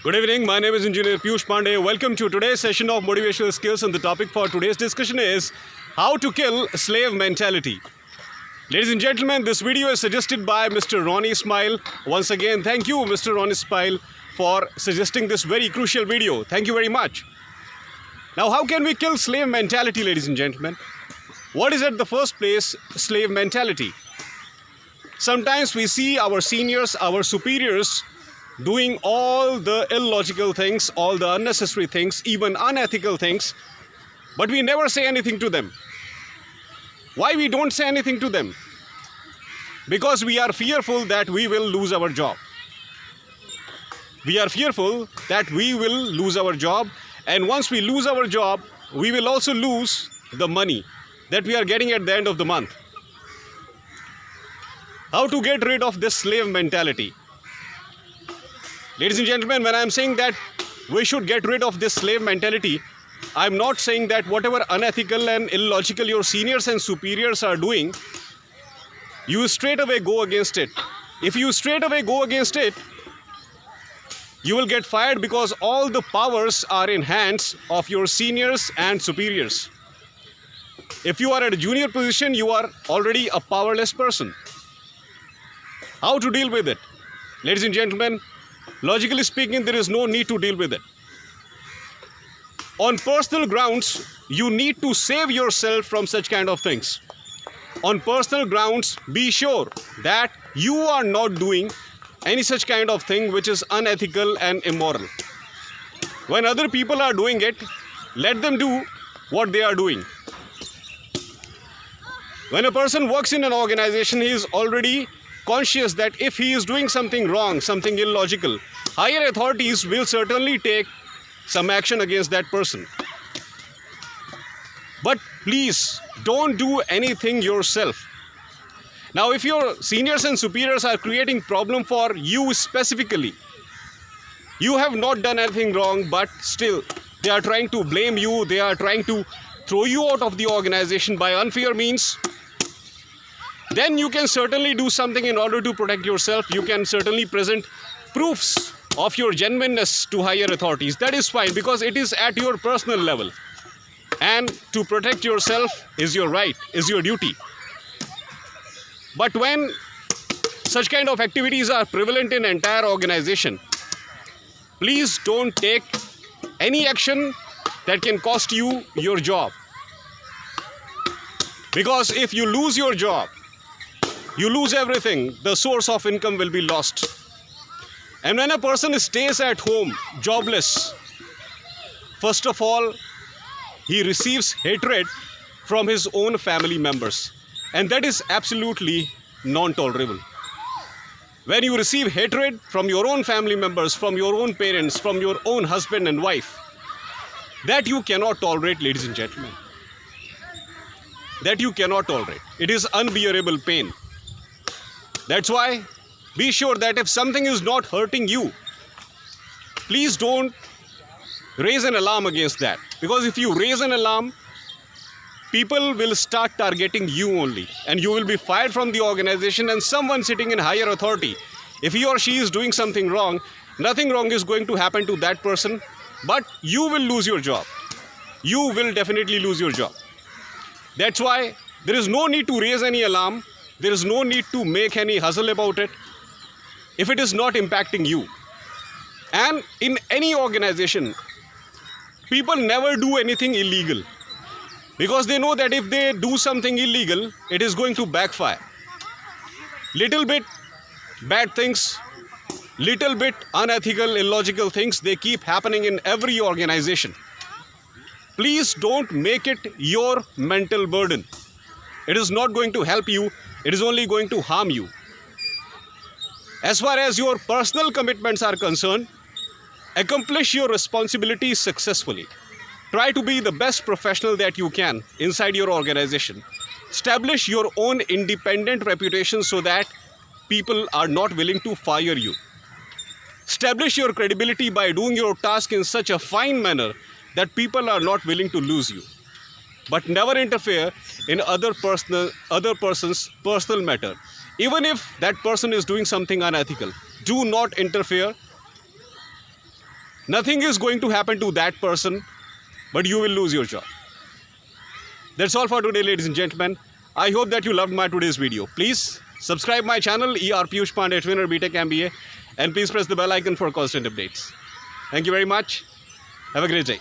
Good evening, my name is Engineer Piyush Pandey. Welcome to today's session of Motivational Skills, and the topic for today's discussion is how to kill slave mentality. Ladies and gentlemen, this video is suggested by Mr. Ronnie Smile. Once again, thank you Mr. Ronnie Smile for suggesting this very crucial video. Thank you very much. Now, how can we kill slave mentality, ladies and gentlemen? What is at the first place slave mentality? Sometimes we see our seniors, our superiors doing all the illogical things, all the unnecessary things, even unethical things, but we never say anything to them. Why we don't say anything to them? Because we are fearful that we will lose our job. We are fearful that we will lose our job, and once we lose our job, we will also lose the money that we are getting at the end of the month. How to get rid of this slave mentality? Ladies and gentlemen, when I am saying that we should get rid of this slave mentality, I am not saying that whatever unethical and illogical your seniors and superiors are doing, you straight away go against it. If you straight away go against it, you will get fired because all the powers are in hands of your seniors and superiors. If you are at a junior position, you are already a powerless person. How to deal with it? Ladies and gentlemen, logically speaking, there is no need to deal with it. On personal grounds, you need to save yourself from such kind of things. On personal grounds, be sure that you are not doing any such kind of thing which is unethical and immoral. When other people are doing it, let them do what they are doing. When a person works in an organization, he is already conscious that if he is doing something wrong, something illogical, higher authorities will certainly take some action against that person. But please don't do anything yourself. Now, if your seniors and superiors are creating problem for you specifically, you have not done anything wrong, but still they are trying to blame you, they are trying to throw you out of the organization by unfair means, then you can certainly do something in order to protect yourself. You can certainly present proofs of your genuineness to higher authorities. That is fine, because it is at your personal level. And to protect yourself is your right, is your duty. But when such kind of activities are prevalent in entire organization, please don't take any action that can cost you your job. Because if you lose your job, you lose everything. The source of income will be lost. And when a person stays at home jobless, first of all, he receives hatred from his own family members. And that is absolutely non-tolerable. When you receive hatred from your own family members, from your own parents, from your own husband and wife, that you cannot tolerate, ladies and gentlemen. That you cannot tolerate. It is unbearable pain. That's why be sure that if something is not hurting you, please don't raise an alarm against that. Because if you raise an alarm, people will start targeting you only, and you will be fired from the organization, and someone sitting in higher authority, if he or she is doing something wrong, nothing wrong is going to happen to that person, but you will lose your job. You will definitely lose your job. That's why there is no need to raise any alarm. There is no need to make any hustle about it if it is not impacting you. And in any organization, people never do anything illegal, because they know that if they do something illegal, it is going to backfire. Little bit bad things, little bit unethical, illogical things, they keep happening in every organization. Please don't make it your mental burden. It is not going to help you. It is only going to harm you. As far as your personal commitments are concerned, accomplish your responsibilities successfully. Try to be the best professional that you can inside your organization. Establish your own independent reputation so that people are not willing to fire you. Establish your credibility by doing your task in such a fine manner that people are not willing to lose you. But never interfere in other person's personal matter. Even if that person is doing something unethical, do not interfere Nothing is going to happen to that person, but you will lose your job. That's all for today, ladies and gentlemen. I hope that you loved my today's video. Please subscribe my channel, ER Piyush Pandey, Twinner BTech MBA, and please press the bell icon for constant updates. Thank you very much. Have a great day.